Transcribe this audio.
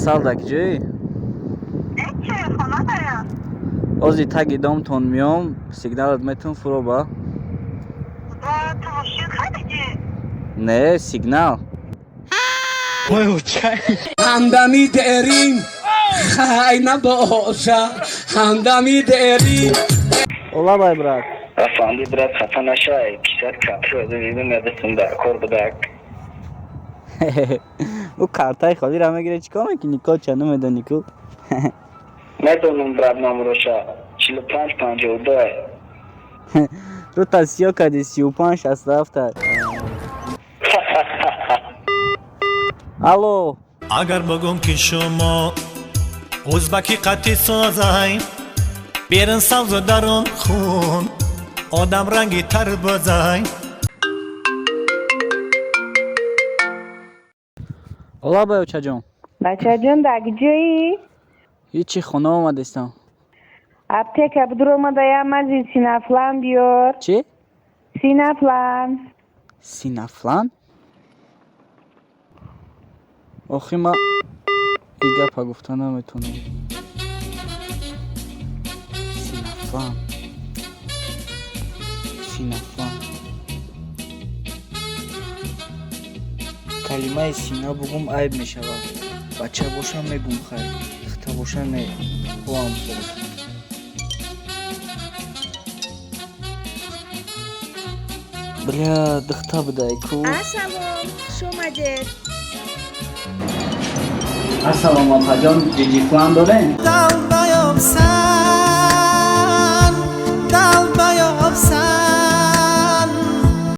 салдак ҷои? Чӣ, хонадая? Ози таги домтон миём, сигналат метон фуро ба? Ту мушинка диги? Не, сигнал. همدمی داریم خیلی نباشه همدمی داریم Ola bay брат. Efendi biraz xafa naşay. Pisat kapı ödevini nedesin de kor budak. او کارتای خالی را میگیره چیکار میکنی؟ نیکو چنده میده نیکو؟ Nedonum brad namroşa. 45-52. رو تصیح کردی 35 67. الو اگر بگم که شما ازبکی قطعی سازای بیرن سبز و درون خون آدم رنگی تر بزای ола байочаҷон. Бачаҷон дар ҷои? ҳичи хона омадастам. Аптека буdur омадаям ази синафлан биёр. Чӣ? Синафлан. Синафлан? охи ман ин гапа гуфта наметонам. Синафлан. Синафлан. калимаи сина бугум айб мешавад. бача бошам мегум хайр, ихта бошам не. боам сурат. бля, дихта будай ку. Ассалом, хуш омадед. Ассалом опаҷон, ҷиҷиклан дорем? دم بیام سر